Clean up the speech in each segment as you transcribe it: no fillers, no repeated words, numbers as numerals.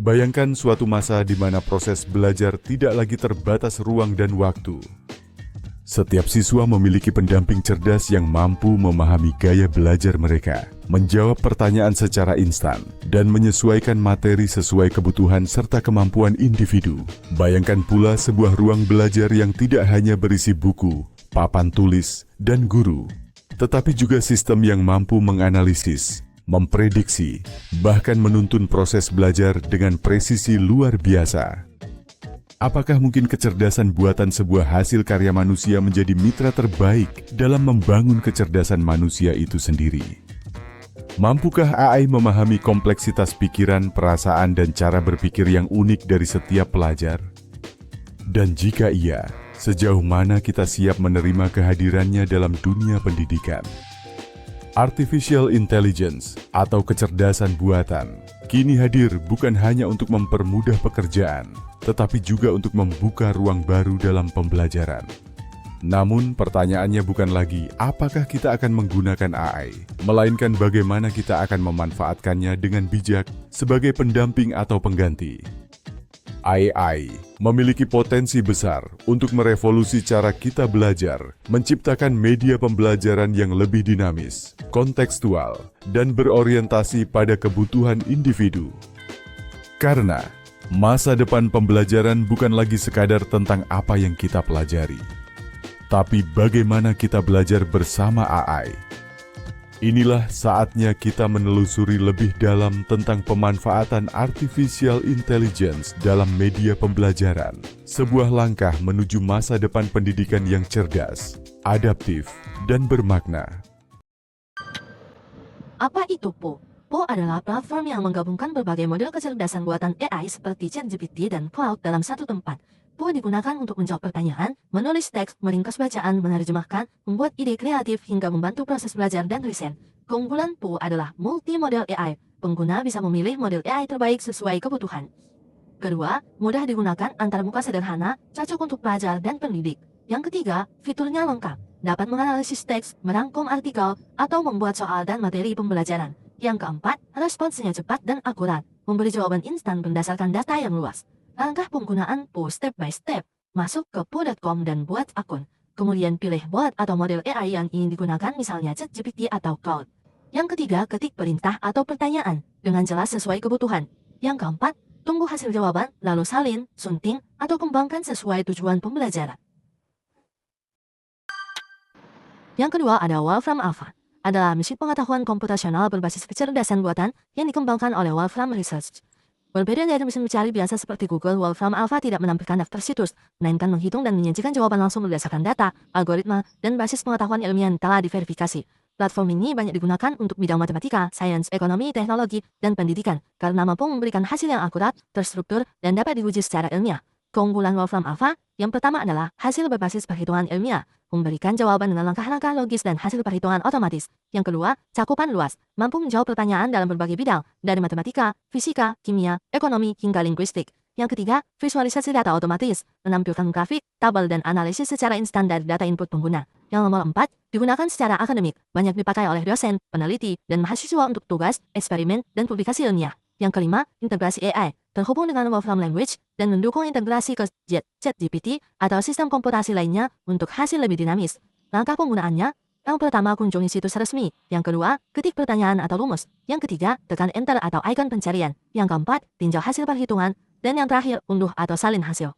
Bayangkan suatu masa di mana proses belajar tidak lagi terbatas ruang dan waktu. Setiap siswa memiliki pendamping cerdas yang mampu memahami gaya belajar mereka, menjawab pertanyaan secara instan, dan menyesuaikan materi sesuai kebutuhan serta kemampuan individu. Bayangkan pula sebuah ruang belajar yang tidak hanya berisi buku, papan tulis, dan guru, tetapi juga sistem yang mampu menganalisis, memprediksi, bahkan menuntun proses belajar dengan presisi luar biasa. Apakah mungkin kecerdasan buatan sebuah hasil karya manusia menjadi mitra terbaik dalam membangun kecerdasan manusia itu sendiri? Mampukah AI memahami kompleksitas pikiran, perasaan, dan cara berpikir yang unik dari setiap pelajar? Dan jika iya, sejauh mana kita siap menerima kehadirannya dalam dunia pendidikan? Artificial Intelligence atau kecerdasan buatan kini hadir bukan hanya untuk mempermudah pekerjaan, tetapi juga untuk membuka ruang baru dalam pembelajaran. Namun pertanyaannya bukan lagi apakah kita akan menggunakan AI, melainkan bagaimana kita akan memanfaatkannya dengan bijak sebagai pendamping atau pengganti. AI memiliki potensi besar untuk merevolusi cara kita belajar, menciptakan media pembelajaran yang lebih dinamis, kontekstual, dan berorientasi pada kebutuhan individu. Karena masa depan pembelajaran bukan lagi sekadar tentang apa yang kita pelajari, tapi bagaimana kita belajar bersama AI. Inilah saatnya kita menelusuri lebih dalam tentang pemanfaatan artificial intelligence dalam media pembelajaran, sebuah langkah menuju masa depan pendidikan yang cerdas, adaptif, dan bermakna. Apa itu Po? Po adalah platform yang menggabungkan berbagai model kecerdasan buatan AI seperti ChatGPT dan Claude dalam satu tempat. Po digunakan untuk menjawab pertanyaan, menulis teks, meringkas bacaan, menerjemahkan, membuat ide kreatif, hingga membantu proses belajar dan riset. Keunggulan Po adalah multi-model AI. Pengguna bisa memilih model AI terbaik sesuai kebutuhan. Kedua, mudah digunakan antarmuka sederhana, cocok untuk pelajar dan pendidik. Yang ketiga, fiturnya lengkap. Dapat menganalisis teks, merangkum artikel, atau membuat soal dan materi pembelajaran. Yang keempat, responsnya cepat dan akurat, memberi jawaban instan berdasarkan data yang luas. Langkah penggunaan Po step by step. Masuk ke po.com dan buat akun. Kemudian pilih bot atau model AI yang ingin digunakan, misalnya ChatGPT atau Claude. Yang ketiga, ketik perintah atau pertanyaan dengan jelas sesuai kebutuhan. Yang keempat, tunggu hasil jawaban, lalu salin, sunting, atau kembangkan sesuai tujuan pembelajaran. Yang kedua ada Wolfram Alpha. Adalah mesin pengetahuan komputasional berbasis kecerdasan buatan yang dikembangkan oleh Wolfram Research. Berbeda dari mesin mencari biasa seperti Google, Wolfram Alpha tidak menampilkan daftar situs, melainkan menghitung dan menyajikan jawaban langsung berdasarkan data, algoritma, dan basis pengetahuan ilmiah yang telah diverifikasi. Platform ini banyak digunakan untuk bidang matematika, sains, ekonomi, teknologi, dan pendidikan, karena mampu memberikan hasil yang akurat, terstruktur, dan dapat diuji secara ilmiah. Keunggulan Wolfram Alpha, yang pertama adalah hasil berbasis perhitungan ilmiah, memberikan jawaban dengan langkah-langkah logis dan hasil perhitungan otomatis. Yang kedua, cakupan luas, mampu menjawab pertanyaan dalam berbagai bidang, dari matematika, fisika, kimia, ekonomi, hingga linguistik. Yang ketiga, visualisasi data otomatis, menampilkan grafik, tabel, dan analisis secara instan dari data input pengguna. Yang nomor 4, digunakan secara akademik, banyak dipakai oleh dosen, peneliti, dan mahasiswa untuk tugas, eksperimen, dan publikasi ilmiah. Yang kelima, integrasi AI, terhubung dengan Wolfram Language, dan mendukung integrasi ke ChatGPT atau sistem komputasi lainnya untuk hasil lebih dinamis. Langkah penggunaannya, yang pertama, kunjungi situs resmi. Yang kedua, ketik pertanyaan atau rumus. Yang ketiga, tekan Enter atau ikon pencarian. Yang keempat, tinjau hasil perhitungan. Dan yang terakhir, unduh atau salin hasil.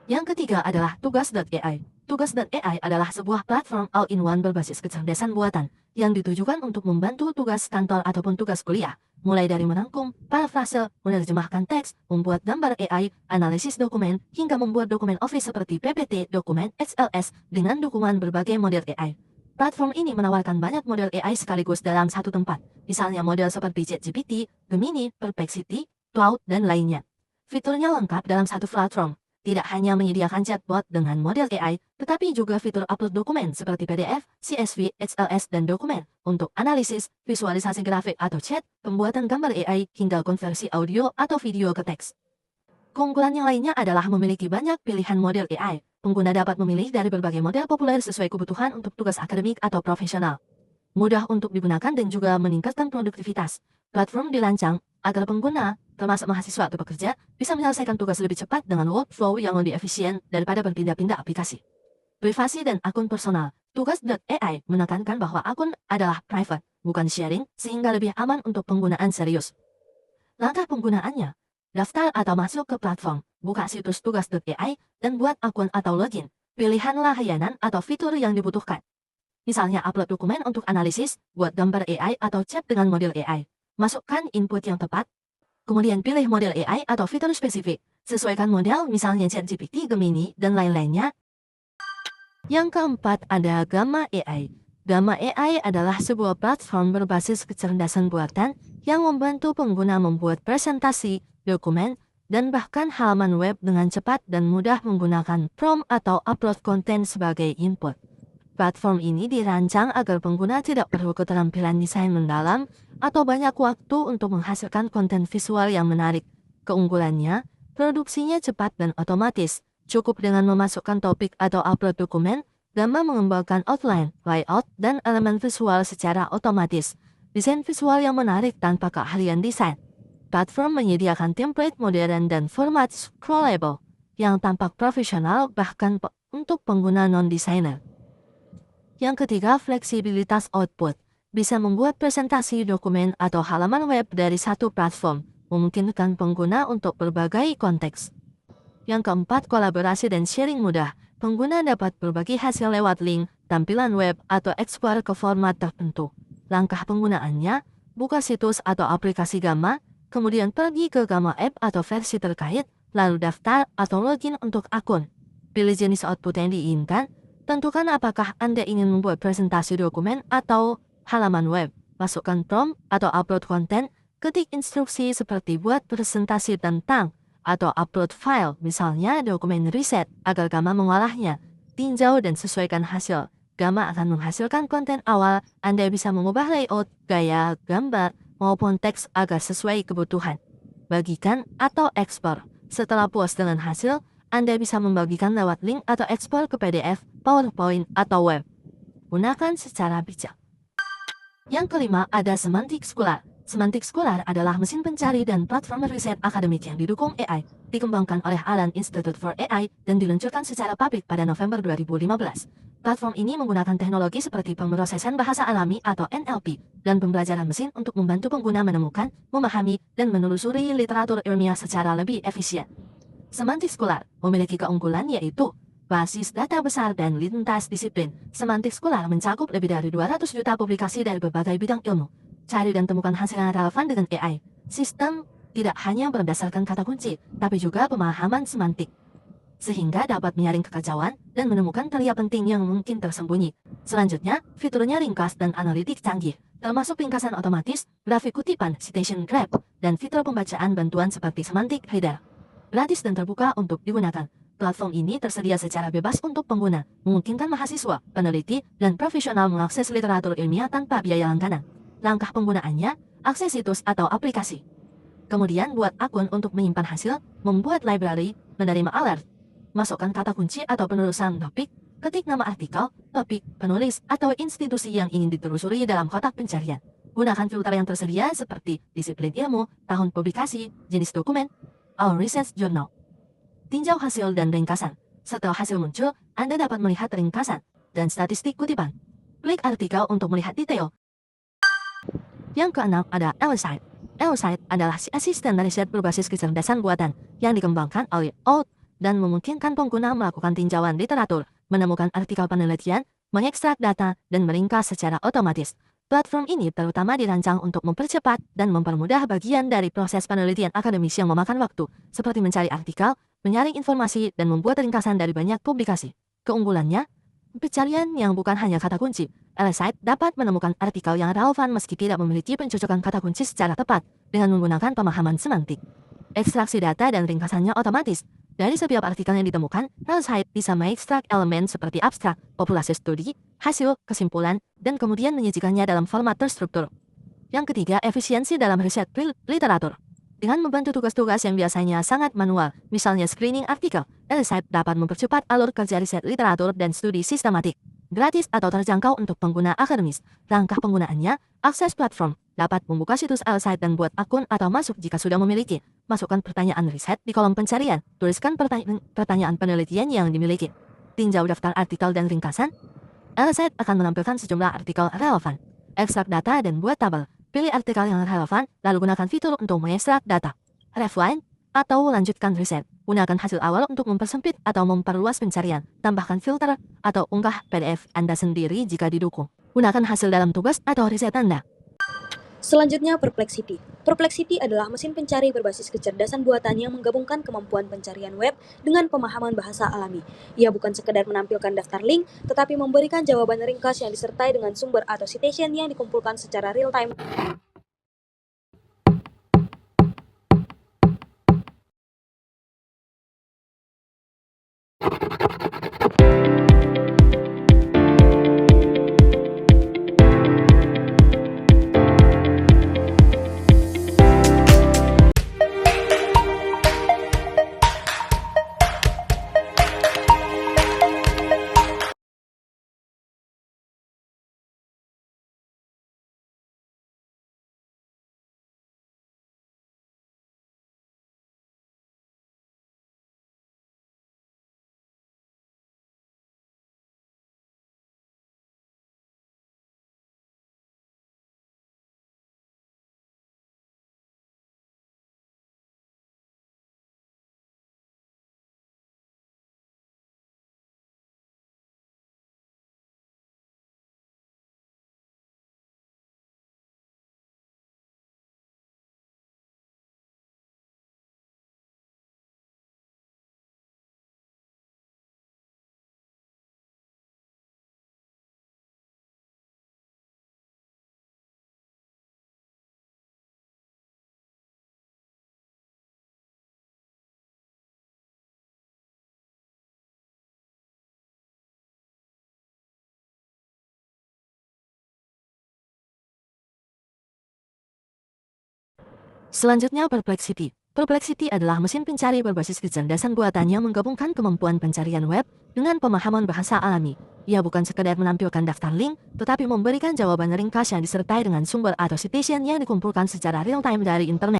Yang ketiga adalah Tugas.ai. Tugas.ai adalah sebuah platform all-in-one berbasis kecerdasan buatan yang ditujukan untuk membantu tugas kantor ataupun tugas kuliah, mulai dari merangkum, parafrase, menerjemahkan teks, membuat gambar AI, analisis dokumen, hingga membuat dokumen Office seperti PPT, dokumen XLS dengan dukungan berbagai model AI. Platform ini menawarkan banyak model AI sekaligus dalam satu tempat, misalnya model seperti ChatGPT, Gemini, Perplexity, Claude, dan lainnya. Fiturnya lengkap dalam satu platform. Tidak hanya menyediakan chatbot dengan model AI, tetapi juga fitur upload dokumen seperti PDF, CSV, XLS, dan dokumen untuk analisis, visualisasi grafik atau chat, pembuatan gambar AI, hingga konversi audio atau video ke teks. Keunggulan yang lainnya adalah memiliki banyak pilihan model AI. Pengguna dapat memilih dari berbagai model populer sesuai kebutuhan untuk tugas akademik atau profesional. Mudah untuk digunakan dan juga meningkatkan produktivitas. Platform dirancang agar pengguna termasuk mahasiswa atau pekerja, bisa menyelesaikan tugas lebih cepat dengan workflow yang lebih efisien daripada berpindah-pindah aplikasi. Privasi dan akun personal. Tugas.ai menekankan bahwa akun adalah private, bukan sharing, sehingga lebih aman untuk penggunaan serius. Langkah penggunaannya. Daftar atau masuk ke platform, buka situs tugas.ai, dan buat akun atau login. Pilihanlah layanan atau fitur yang dibutuhkan. Misalnya upload dokumen untuk analisis, buat gambar AI atau chat dengan model AI. Masukkan input yang tepat. Kemudian pilih model AI atau fitur spesifik. Sesuaikan model misalnya ChatGPT, Gemini, dan lain-lainnya. Yang keempat ada Gamma AI. Gamma AI adalah sebuah platform berbasis kecerdasan buatan yang membantu pengguna membuat presentasi, dokumen, dan bahkan halaman web dengan cepat dan mudah menggunakan prompt atau upload konten sebagai input. Platform ini dirancang agar pengguna tidak perlu keterampilan desain mendalam atau banyak waktu untuk menghasilkan konten visual yang menarik. Keunggulannya, produksinya cepat dan otomatis. Cukup dengan memasukkan topik atau upload dokumen, Gamma mengembangkan outline, layout, dan elemen visual secara otomatis. Desain visual yang menarik tanpa keahlian desain. Platform menyediakan template modern dan format scrollable yang tampak profesional bahkan untuk pengguna non-desainer. Yang ketiga, fleksibilitas output. Bisa membuat presentasi, dokumen, atau halaman web dari satu platform, memungkinkan pengguna untuk berbagai konteks. Yang keempat, kolaborasi dan sharing mudah. Pengguna dapat berbagi hasil lewat link, tampilan web, atau ekspor ke format tertentu. Langkah penggunaannya, buka situs atau aplikasi Gamma, kemudian pergi ke Gamma App atau versi terkait, lalu daftar atau login untuk akun. Pilih jenis output yang diinginkan, tentukan apakah Anda ingin membuat presentasi dokumen atau halaman web, masukkan prompt atau upload konten, ketik instruksi seperti buat presentasi tentang, atau upload file, misalnya dokumen riset, agar Gamma mengolahnya. Tinjau dan sesuaikan hasil. Gamma akan menghasilkan konten awal, Anda bisa mengubah layout, gaya, gambar, maupun teks agar sesuai kebutuhan. Bagikan atau ekspor. Setelah puas dengan hasil, Anda bisa membagikan lewat link atau ekspor ke PDF, PowerPoint, atau web. Gunakan secara bijak. Yang kelima ada Semantic Scholar. Semantic Scholar adalah mesin pencari dan platform riset akademik yang didukung AI, dikembangkan oleh Allen Institute for AI, dan diluncurkan secara publik pada November 2015. Platform ini menggunakan teknologi seperti pemrosesan bahasa alami atau NLP, dan pembelajaran mesin untuk membantu pengguna menemukan, memahami, dan menelusuri literatur ilmiah secara lebih efisien. Semantic Scholar memiliki keunggulan yaitu basis data besar dan lintas disiplin. Semantic Scholar mencakup lebih dari 200 juta publikasi dari berbagai bidang ilmu. Cari dan temukan hasil yang relevan dengan AI. Sistem tidak hanya berdasarkan kata kunci, tapi juga pemahaman semantik, sehingga dapat menyaring kekacauan dan menemukan teria penting yang mungkin tersembunyi. Selanjutnya, fiturnya ringkas dan analitik canggih, termasuk ringkasan otomatis, grafik kutipan, citation grab, dan fitur pembacaan bantuan seperti semantic reader. Gratis dan terbuka untuk digunakan. Platform ini tersedia secara bebas untuk pengguna, memungkinkan mahasiswa, peneliti, dan profesional mengakses literatur ilmiah tanpa biaya langganan. Langkah penggunaannya, akses situs atau aplikasi. Kemudian buat akun untuk menyimpan hasil, membuat library, menerima alert, masukkan kata kunci atau penelusuran topik, ketik nama artikel, topik, penulis, atau institusi yang ingin ditelusuri dalam kotak pencarian. Gunakan filter yang tersedia seperti disiplin ilmu, tahun publikasi, jenis dokumen, Our Research Journal. Tinjau hasil dan ringkasan. Setelah hasil muncul, Anda dapat melihat ringkasan dan statistik kutipan. Klik artikel untuk melihat detail. Yang keenam ada Elesite. Elesite adalah asisten riset berbasis kecerdasan buatan yang dikembangkan oleh OUT dan memungkinkan pengguna melakukan tinjauan literatur, menemukan artikel penelitian, mengekstrak data, dan meringkas secara otomatis. Platform ini terutama dirancang untuk mempercepat dan mempermudah bagian dari proses penelitian akademis yang memakan waktu, seperti mencari artikel, menyaring informasi, dan membuat ringkasan dari banyak publikasi. Keunggulannya, pencarian yang bukan hanya kata kunci. Elesite dapat menemukan artikel yang relevan meski tidak memiliki pencocokan kata kunci secara tepat dengan menggunakan pemahaman semantik. Ekstraksi data dan ringkasannya otomatis. Dari setiap artikel yang ditemukan, Elesite bisa mengekstrak elemen seperti abstrak, populasi studi, hasil, kesimpulan, dan kemudian menyajikannya dalam format terstruktur. Yang ketiga, efisiensi dalam riset literatur. Dengan membantu tugas-tugas yang biasanya sangat manual, misalnya screening artikel, Elesite dapat mempercepat alur kerja riset literatur dan studi sistematik. gratis atau terjangkau untuk pengguna akademis. Langkah penggunaannya, akses platform, dapat membuka situs L-Site dan buat akun atau masuk jika sudah memiliki. Masukkan pertanyaan riset di kolom pencarian, tuliskan pertanyaan penelitian yang dimiliki. Tinjau daftar artikel dan ringkasan. L-Site akan menampilkan sejumlah artikel relevan. Ekstrak data dan buat tabel. Pilih artikel yang relevan, lalu gunakan fitur untuk mengekstrak data. Refine atau lanjutkan riset. Gunakan hasil awal untuk mempersempit atau memperluas pencarian. Tambahkan filter atau unggah PDF Anda sendiri jika didukung. Gunakan hasil dalam tugas atau riset Anda. Selanjutnya, Perplexity. Perplexity adalah mesin pencari berbasis kecerdasan buatan yang menggabungkan kemampuan pencarian web dengan pemahaman bahasa alami. Ia bukan sekedar menampilkan daftar link, tetapi memberikan jawaban ringkas yang disertai dengan sumber atau citation yang dikumpulkan secara real-time. Selanjutnya, Perplexity. Perplexity adalah mesin pencari berbasis kecerdasan buatan yang menggabungkan kemampuan pencarian web dengan pemahaman bahasa alami. Ia bukan sekedar menampilkan daftar link, tetapi memberikan jawaban ringkas yang disertai dengan sumber atau citation yang dikumpulkan secara real-time dari internet.